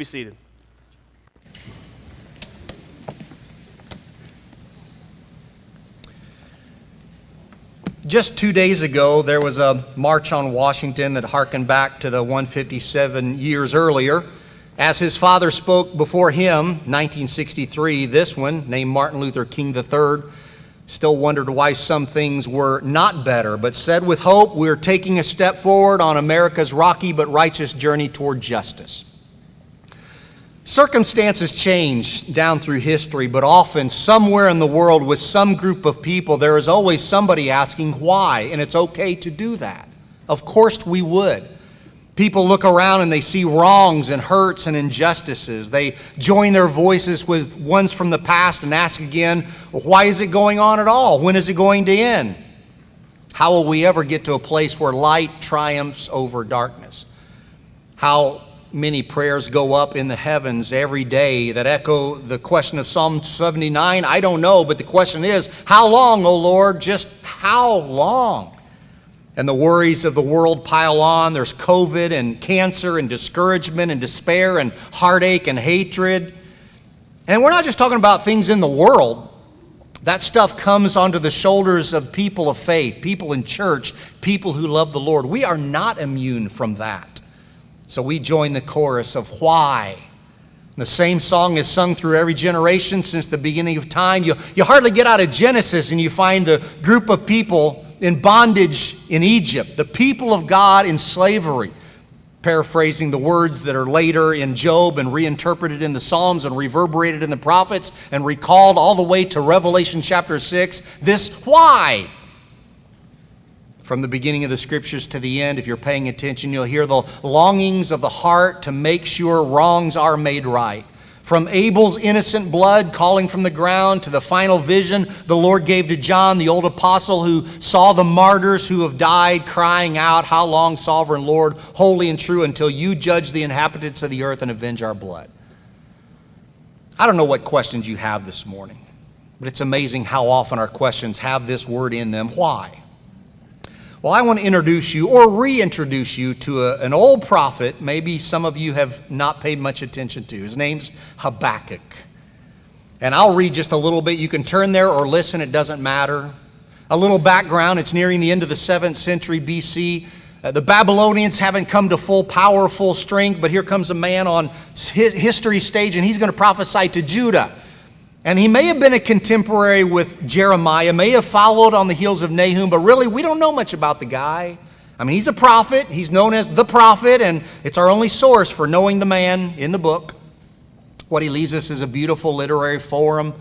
be seated. Just 2 days ago, there was a march on Washington that harkened back to the 157 years earlier. As his father spoke before him, 1963, this one, named Martin Luther King III, still wondered why some things were not better, but said with hope, we're taking a step forward on America's rocky but righteous journey toward justice. Circumstances change down through history, but often somewhere in the world with some group of people, there is always somebody asking why, and it's okay to do that. Of course we would. People look around and they see wrongs and hurts and injustices. They join their voices with ones from the past and ask again, why is it going on at all? When is it going to end? How will we ever get to a place where light triumphs over darkness? How many prayers go up in the heavens every day that echo the question of Psalm 79? I don't know, but the question is, how long, O Lord? Just how long? And the worries of the world pile on. There's COVID and cancer and discouragement and despair and heartache and hatred. And we're not just talking about things in the world. That stuff comes onto the shoulders of people of faith, people in church, people who love the Lord. We are not immune from that. So we join the chorus of why. The same song is sung through every generation since the beginning of time. You hardly get out of Genesis and you find the group of people in bondage in Egypt, the people of God in slavery, paraphrasing the words that are later in Job and reinterpreted in the Psalms and reverberated in the prophets and recalled all the way to Revelation chapter 6. This why. From the beginning of the scriptures to the end, if you're paying attention, you'll hear the longings of the heart to make sure wrongs are made right. From Abel's innocent blood calling from the ground to the final vision the Lord gave to John, the old apostle who saw the martyrs who have died crying out, how long, sovereign Lord, holy and true, until you judge the inhabitants of the earth and avenge our blood. I don't know what questions you have this morning, but it's amazing how often our questions have this word in them, why? Well, I want to introduce you or reintroduce you to an old prophet maybe some of you have not paid much attention to. His name's Habakkuk. And I'll read just a little bit. You can turn there or listen, it doesn't matter. A little background, it's nearing the end of the 7th century BC. The Babylonians haven't come to full power, full strength, but here comes a man on history stage and he's going to prophesy to Judah. And he may have been a contemporary with Jeremiah, may have followed on the heels of Nahum, but really we don't know much about the guy. I mean, he's a prophet. He's known as the prophet, and it's our only source for knowing the man in the book. What he leaves us is a beautiful literary forum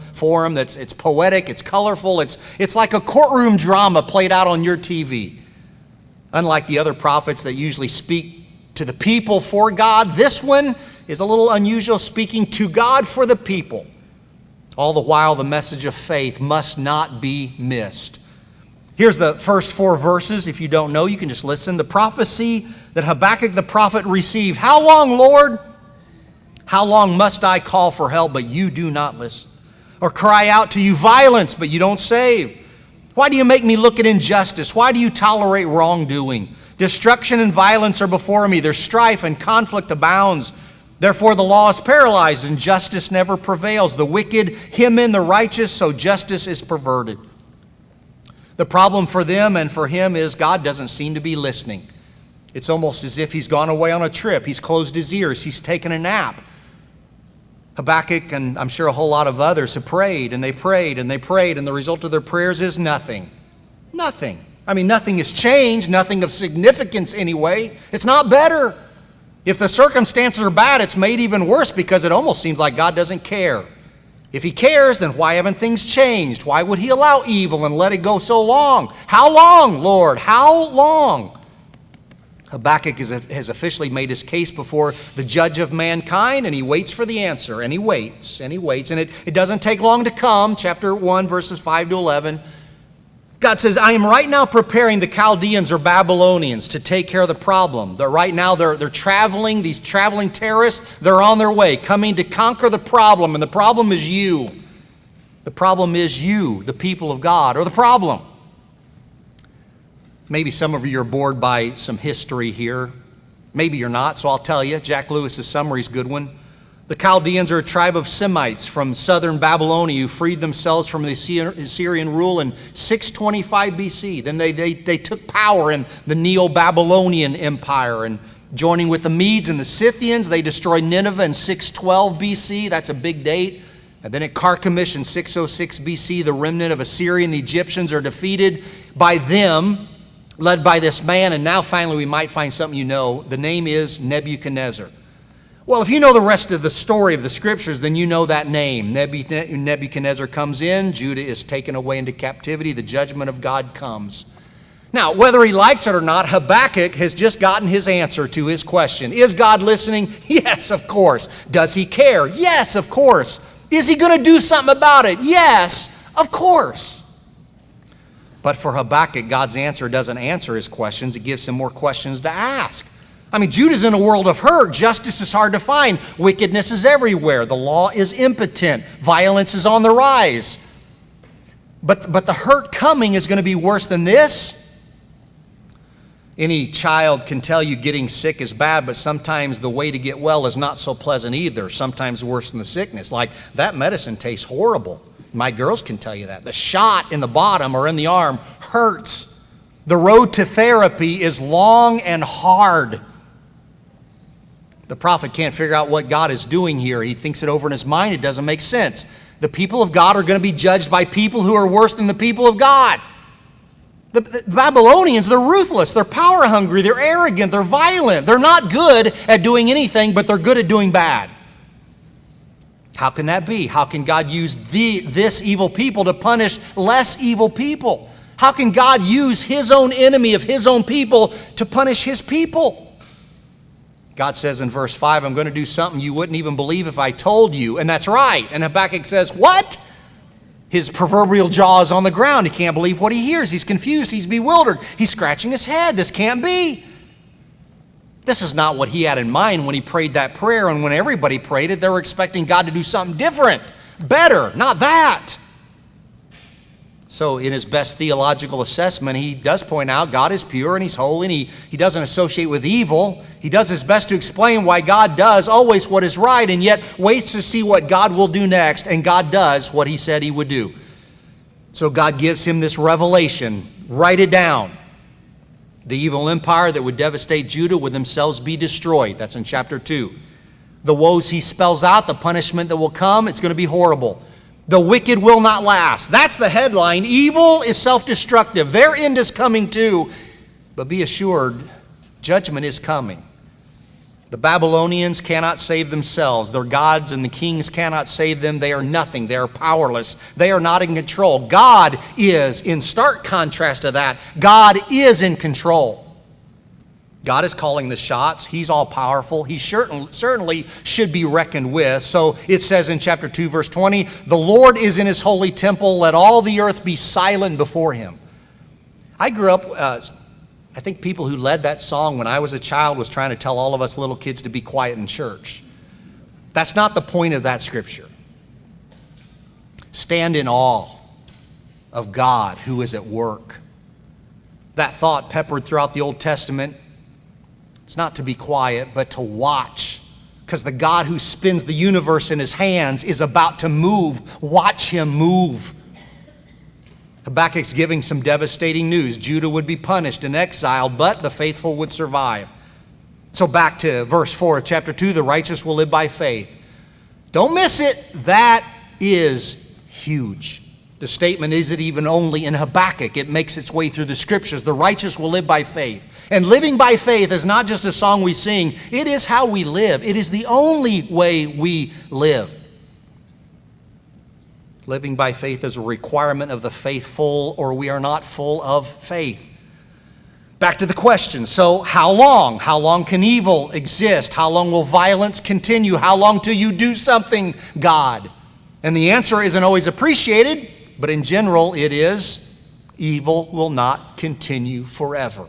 that's it's poetic, it's colorful, it's like a courtroom drama played out on your TV. Unlike the other prophets that usually speak to the people for God, this one is a little unusual, speaking to God for the people. All the while, the message of faith must not be missed. Here's the first 4 verses. If you don't know, you can just listen. The prophecy that Habakkuk the prophet received. How long, Lord? How long must I call for help, but you do not listen? Or cry out to you violence, but you don't save? Why do you make me look at injustice? Why do you tolerate wrongdoing? Destruction and violence are before me. There's strife and conflict abounds. Therefore the law is paralyzed and justice never prevails. The wicked hem in the righteous, so justice is perverted. The problem for them and for him is God doesn't seem to be listening. It's almost as if he's gone away on a trip. He's closed his ears. He's taken a nap. Habakkuk, and I'm sure a whole lot of others, have prayed and they prayed and they prayed, and the result of their prayers is nothing. Nothing. I mean, nothing has changed, nothing of significance anyway. It's not better. If the circumstances are bad, it's made even worse because it almost seems like God doesn't care. If he cares, then why haven't things changed? Why would he allow evil and let it go so long? How long, Lord? How long? Habakkuk has officially made his case before the judge of mankind, and he waits for the answer, and he waits, and he waits, and it doesn't take long to come. Chapter 1, verses 5 to 11. God says, I am right now preparing the Chaldeans or Babylonians to take care of the problem. Right now they're traveling, these traveling terrorists, they're on their way, coming to conquer the problem, and the problem is you. The problem is you, the people of God, or the problem. Maybe some of you are bored by some history here. Maybe you're not, so I'll tell you. Jack Lewis's summary is a good one. The Chaldeans are a tribe of Semites from southern Babylonia who freed themselves from the Assyrian rule in 625 BC. Then they took power in the Neo-Babylonian Empire, and joining with the Medes and the Scythians, they destroyed Nineveh in 612 BC. That's a big date. And then at Carchemish in 606 BC, the remnant of Assyria and the Egyptians are defeated by them, led by this man. And now finally we might find something you know. The name is Nebuchadnezzar. Well, if you know the rest of the story of the scriptures, then you know that name. Nebuchadnezzar comes in, Judah is taken away into captivity, the judgment of God comes. Now, whether he likes it or not, Habakkuk has just gotten his answer to his question. Is God listening? Yes, of course. Does he care? Yes, of course. Is he going to do something about it? Yes, of course. But for Habakkuk, God's answer doesn't answer his questions. It gives him more questions to ask. I mean, Judah's in a world of hurt. Justice is hard to find. Wickedness is everywhere. The law is impotent. Violence is on the rise. But the hurt coming is going to be worse than this. Any child can tell you getting sick is bad, but sometimes the way to get well is not so pleasant either. Sometimes worse than the sickness. Like, that medicine tastes horrible. My girls can tell you that. The shot in the bottom or in the arm hurts. The road to therapy is long and hard. The prophet can't figure out what God is doing here. He thinks it over in his mind. It doesn't make sense. The people of God are going to be judged by people who are worse than the people of God. The Babylonians, they're ruthless. They're power hungry. They're arrogant. They're violent. They're not good at doing anything, but they're good at doing bad. How can that be? How can God use this evil people to punish less evil people? How can God use his own enemy of his own people to punish his people? God says in verse 5, I'm going to do something you wouldn't even believe if I told you. And that's right. And Habakkuk says, what? His proverbial jaw is on the ground. He can't believe what he hears. He's confused. He's bewildered. He's scratching his head. This can't be. This is not what he had in mind when he prayed that prayer. And when everybody prayed it, they were expecting God to do something different, better, not that. So in his best theological assessment, he does point out God is pure and he's holy, and he doesn't associate with evil. He does his best to explain why God does always what is right, and yet waits to see what God will do next, and God does what he said he would do. So God gives him this revelation. Write it down. The evil empire that would devastate Judah would themselves be destroyed. That's in chapter 2. The woes he spells out, the punishment that will come, it's going to be horrible. The wicked will not last. That's the headline. Evil is self-destructive. Their end is coming too. But be assured, judgment is coming. The Babylonians cannot save themselves. Their gods and the kings cannot save them. They are nothing. They are powerless. They are not in control. God is, in stark contrast to that, God is in control. God is calling the shots. He's all powerful. He certainly should be reckoned with. So it says in chapter 2, verse 20, the Lord is in his holy temple. Let all the earth be silent before him. I grew up, I think people who led that song when I was a child was trying to tell all of us little kids to be quiet in church. That's not the point of that scripture. Stand in awe of God who is at work. That thought peppered throughout the Old Testament. It's not to be quiet, but to watch. Because the God who spins the universe in his hands is about to move. Watch him move. Habakkuk's giving some devastating news. Judah would be punished and exiled, but the faithful would survive. So back to verse 4 of chapter 2, the righteous will live by faith. Don't miss it. That is huge. The statement isn't even only in Habakkuk. It makes its way through the scriptures. The righteous will live by faith. And living by faith is not just a song we sing. It is how we live. It is the only way we live. Living by faith is a requirement of the faithful, or we are not full of faith. Back to the question. So how long? How long can evil exist? How long will violence continue? How long till you do something, God? And the answer isn't always appreciated, but in general it is, evil will not continue forever.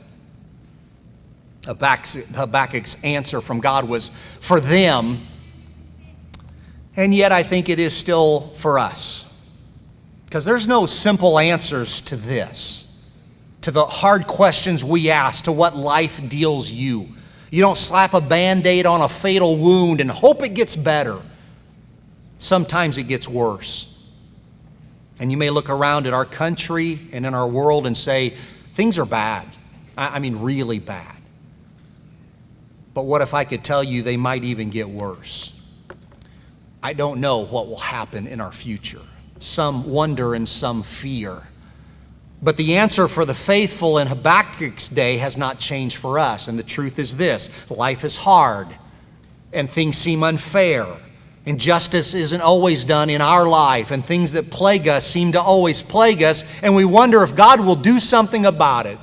Habakkuk's answer from God was for them, and yet I think it is still for us. Because there's no simple answers to this, to the hard questions we ask, to what life deals you. You don't slap a Band-Aid on a fatal wound and hope it gets better. Sometimes it gets worse. And you may look around at our country and in our world and say, things are bad. I mean, really bad. But what if I could tell you they might even get worse? I don't know what will happen in our future. Some wonder and some fear. But the answer for the faithful in Habakkuk's day has not changed for us. And the truth is this: life is hard, and things seem unfair, and justice isn't always done in our life, and things that plague us seem to always plague us, and we wonder if God will do something about it.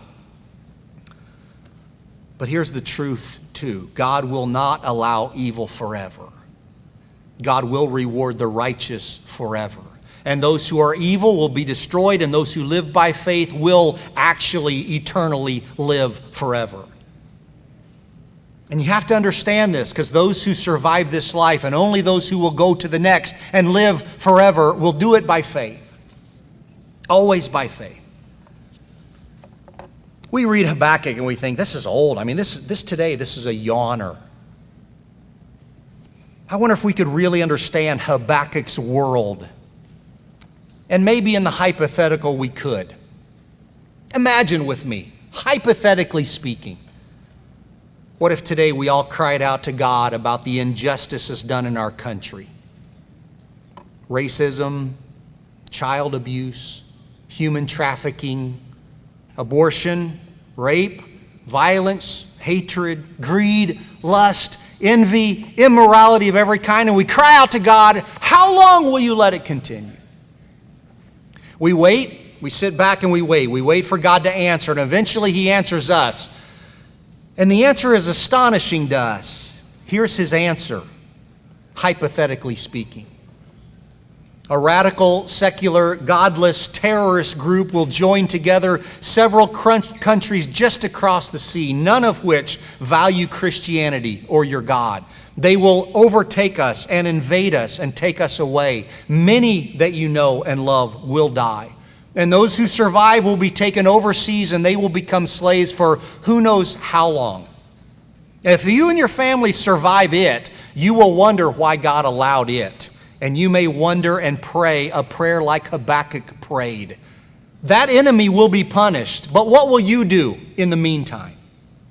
But here's the truth, too. God will not allow evil forever. God will reward the righteous forever. And those who are evil will be destroyed, and those who live by faith will actually eternally live forever. And you have to understand this, because those who survive this life, and only those who will go to the next and live forever, will do it by faith. Always by faith. We read Habakkuk and we think, this is old. I mean, this is a yawner. I wonder if we could really understand Habakkuk's world. And maybe in the hypothetical we could. Imagine with me, hypothetically speaking, what if today we all cried out to God about the injustices done in our country? Racism, child abuse, human trafficking, abortion, rape, violence, hatred, greed, lust, envy, immorality of every kind. And we cry out to God, how long will you let it continue? We wait, we sit back and we wait. We wait for God to answer, and eventually He answers us. And the answer is astonishing to us. Here's His answer, hypothetically speaking. A radical, secular, godless, terrorist group will join together several countries just across the sea, none of which value Christianity or your God. They will overtake us and invade us and take us away. Many that you know and love will die. And those who survive will be taken overseas, and they will become slaves for who knows how long. If you and your family survive it, you will wonder why God allowed it. And you may wonder and pray a prayer like Habakkuk prayed. That enemy will be punished, but what will you do in the meantime?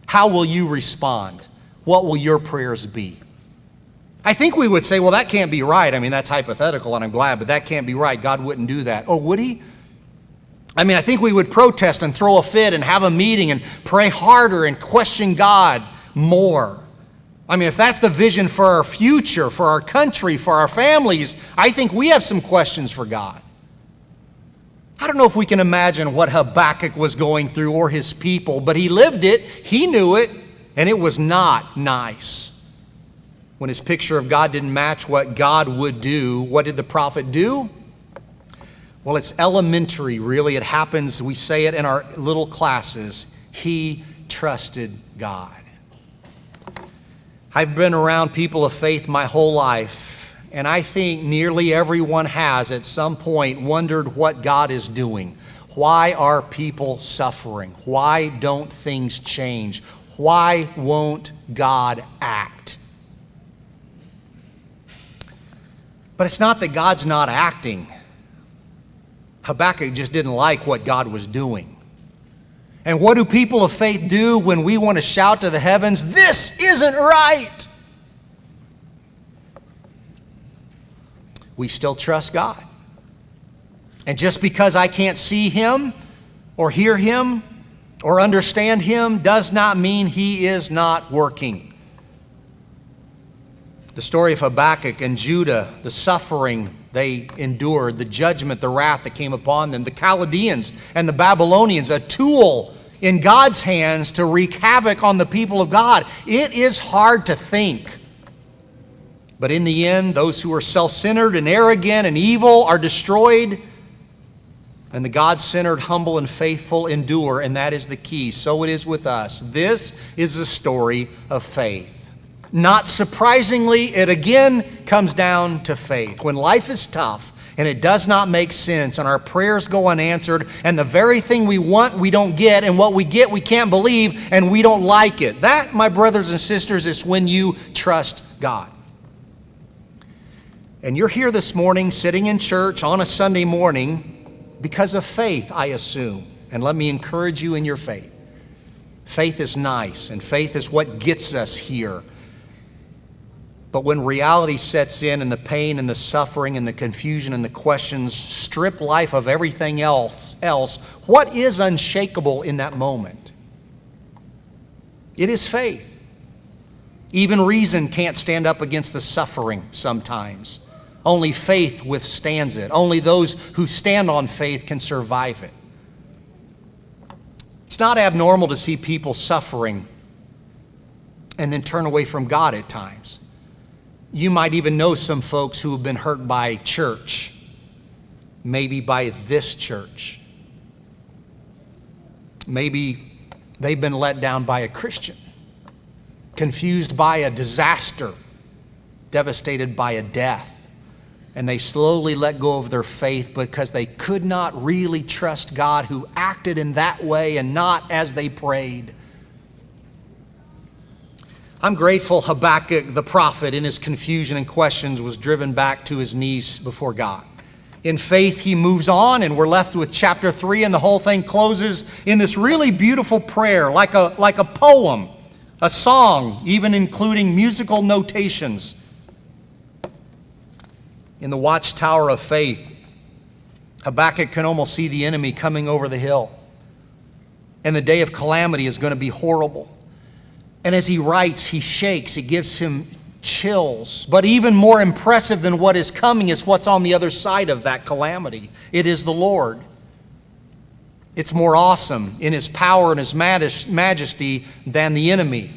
How will you respond? What will your prayers be? I think we would say, well, that can't be right. I mean, that's hypothetical, and I'm glad, but that can't be right. God wouldn't do that. Or would He? I mean, I think we would protest and throw a fit and have a meeting and pray harder and question God more. I mean, if that's the vision for our future, for our country, for our families, I think we have some questions for God. I don't know if we can imagine what Habakkuk was going through or his people, but he lived it, he knew it, and it was not nice. When his picture of God didn't match what God would do, what did the prophet do? Well, it's elementary, really. It happens, we say it in our little classes. He trusted God. I've been around people of faith my whole life, and I think nearly everyone has at some point wondered what God is doing. Why are people suffering? Why don't things change? Why won't God act? But it's not that God's not acting. Habakkuk just didn't like what God was doing. And what do people of faith do when we want to shout to the heavens, this isn't right? We still trust God. And just because I can't see Him or hear Him or understand Him does not mean He is not working. The story of Habakkuk and Judah, the suffering they endured, the judgment, the wrath that came upon them, the Chaldeans and the Babylonians, a tool in God's hands to wreak havoc on the people of God. It is hard to think. But in the end, those who are self-centered and arrogant and evil are destroyed, and the God-centered, humble, and faithful endure, and that is the key. So it is with us. This is the story of faith. Not surprisingly, it again comes down to faith. When life is tough and it does not make sense and our prayers go unanswered and the very thing we want we don't get and what we get we can't believe and we don't like it. That, my brothers and sisters, is when you trust God. And you're here this morning sitting in church on a Sunday morning because of faith, I assume. And let me encourage you in your faith. Faith is nice, and faith is what gets us here. But when reality sets in and the pain and the suffering and the confusion and the questions strip life of everything else, what is unshakable in that moment? It is faith. Even reason can't stand up against the suffering sometimes. Only faith withstands it. Only those who stand on faith can survive it. It's not abnormal to see people suffering and then turn away from God at times. You might even know some folks who have been hurt by church, maybe by this church. Maybe they've been let down by a Christian, confused by a disaster, devastated by a death. And they slowly let go of their faith because they could not really trust God, who acted in that way and not as they prayed. I'm grateful Habakkuk, the prophet, in his confusion and questions, was driven back to his knees before God. In faith, he moves on, and we're left with chapter 3, and the whole thing closes in this really beautiful prayer, like a poem, a song, even including musical notations. In the watchtower of faith, Habakkuk can almost see the enemy coming over the hill. And the day of calamity is going to be horrible. And as he writes, he shakes. It gives him chills. But even more impressive than what is coming is what's on the other side of that calamity. It is the Lord. It's more awesome in his power and his majesty than the enemy.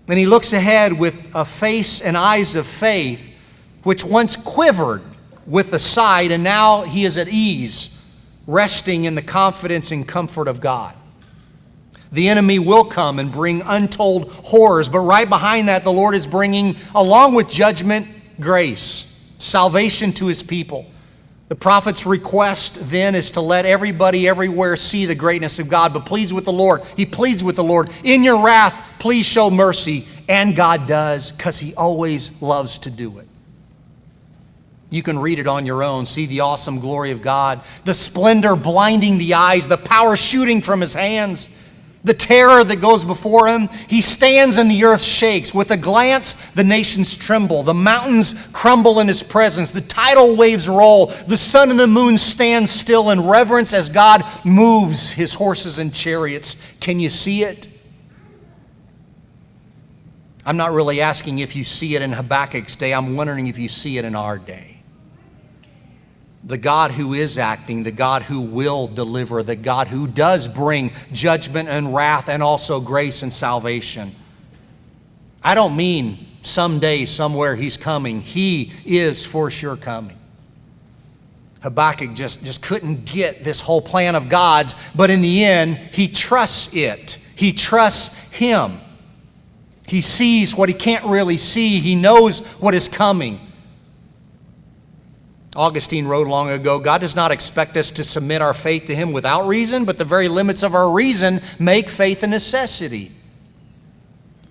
And he looks ahead with a face and eyes of faith, which once quivered with the sight, and now he is at ease, resting in the confidence and comfort of God. The enemy will come and bring untold horrors, but right behind that, the Lord is bringing, along with judgment, grace, salvation to his people. The prophet's request then is to let everybody everywhere see the greatness of God, but pleads with the Lord. He pleads with the Lord, in your wrath, please show mercy. And God does, because he always loves to do it. You can read it on your own, see the awesome glory of God, the splendor blinding the eyes, the power shooting from his hands, the terror that goes before him. He stands and the earth shakes. With a glance, the nations tremble. The mountains crumble in his presence. The tidal waves roll. The sun and the moon stand still in reverence as God moves his horses and chariots. Can you see it? I'm not really asking if you see it in Habakkuk's day. I'm wondering if you see it in our day. The God who is acting, the God who will deliver, the God who does bring judgment and wrath and also grace and salvation. I don't mean someday, somewhere he's coming. He is for sure coming. Habakkuk just couldn't get this whole plan of God's, but in the end, he trusts it. He trusts him. He sees what he can't really see. He knows what is coming. Augustine wrote long ago, God does not expect us to submit our faith to him without reason, but the very limits of our reason make faith a necessity.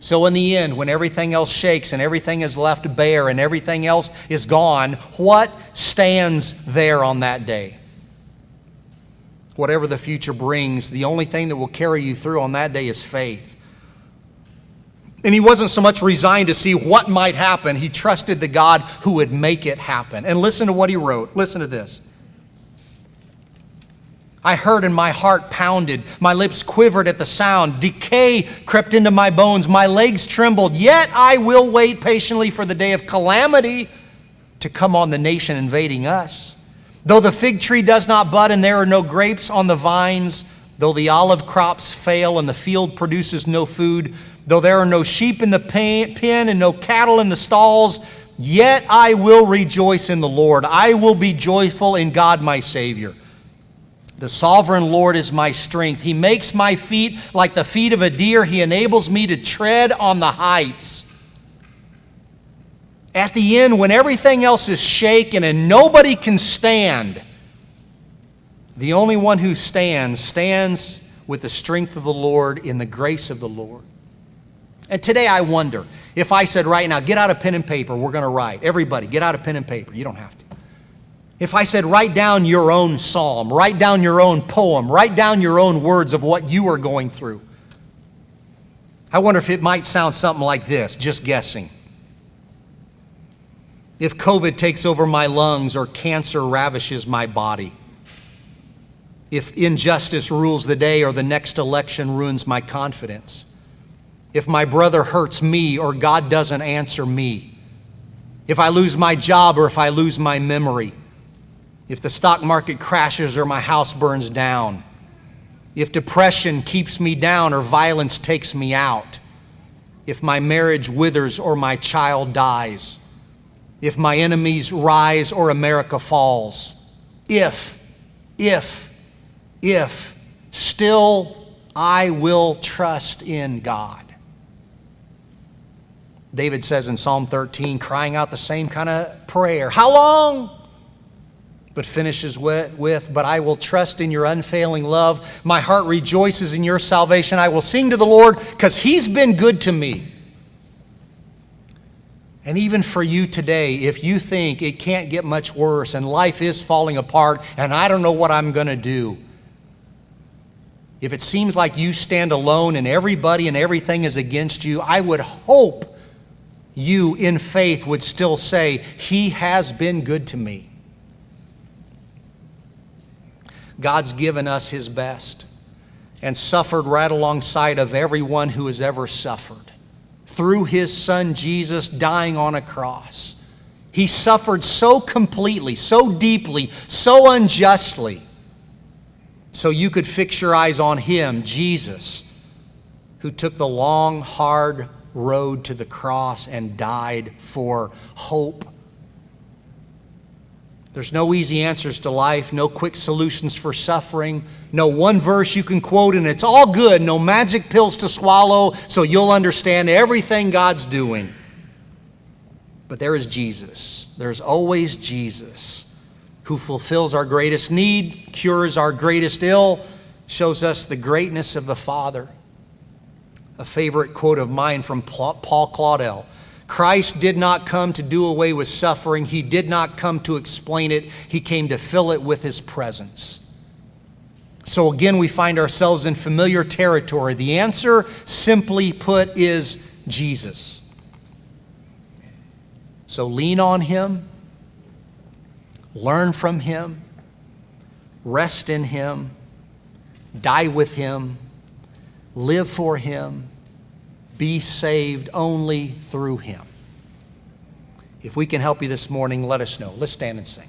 So in the end, when everything else shakes and everything is left bare and everything else is gone, what stands there on that day? Whatever the future brings, the only thing that will carry you through on that day is faith. And he wasn't so much resigned to see what might happen. He trusted the God who would make it happen. And listen to what he wrote. Listen to this. I heard and my heart pounded. My lips quivered at the sound. Decay crept into my bones. My legs trembled. Yet I will wait patiently for the day of calamity to come on the nation invading us. Though the fig tree does not bud and there are no grapes on the vines, though the olive crops fail and the field produces no food, though there are no sheep in the pen and no cattle in the stalls, yet I will rejoice in the Lord. I will be joyful in God my Savior. The sovereign Lord is my strength. He makes my feet like the feet of a deer. He enables me to tread on the heights. At the end, when everything else is shaken and nobody can stand, the only one who stands with the strength of the Lord in the grace of the Lord. And today I wonder, if I said right now, get out a pen and paper, we're going to write. Everybody, get out a pen and paper. You don't have to. If I said, write down your own psalm, write down your own poem, write down your own words of what you are going through. I wonder if it might sound something like this, just guessing. If COVID takes over my lungs or cancer ravishes my body, if injustice rules the day or the next election ruins my confidence, if my brother hurts me or God doesn't answer me, if I lose my job or if I lose my memory, if the stock market crashes or my house burns down, if depression keeps me down or violence takes me out, if my marriage withers or my child dies, if my enemies rise or America falls, if, still I will trust in God. David says in Psalm 13, crying out the same kind of prayer, how long? But finishes with, but I will trust in your unfailing love. My heart rejoices in your salvation. I will sing to the Lord because He's been good to me. And even for you today, if you think it can't get much worse and life is falling apart and I don't know what I'm going to do, if it seems like you stand alone and everybody and everything is against you, I would hope you in faith would still say, He has been good to me. God's given us His best and suffered right alongside of everyone who has ever suffered. Through His Son Jesus dying on a cross. He suffered so completely, so deeply, so unjustly, so you could fix your eyes on Him, Jesus, who took the long, hard road to the cross and died for hope. There's no easy answers to life, no quick solutions for suffering, no one verse you can quote and it's all good, no magic pills to swallow so you'll understand everything God's doing. But there is Jesus. There's always Jesus who fulfills our greatest need, cures our greatest ill, shows us the greatness of the Father. A favorite quote of mine from Paul Claudel. Christ did not come to do away with suffering. He did not come to explain it. He came to fill it with His presence. So again, we find ourselves in familiar territory. The answer, simply put, is Jesus. So lean on Him, learn from Him, rest in Him, die with Him, live for Him, be saved only through Him. If we can help you this morning, let us know. Let's stand and sing.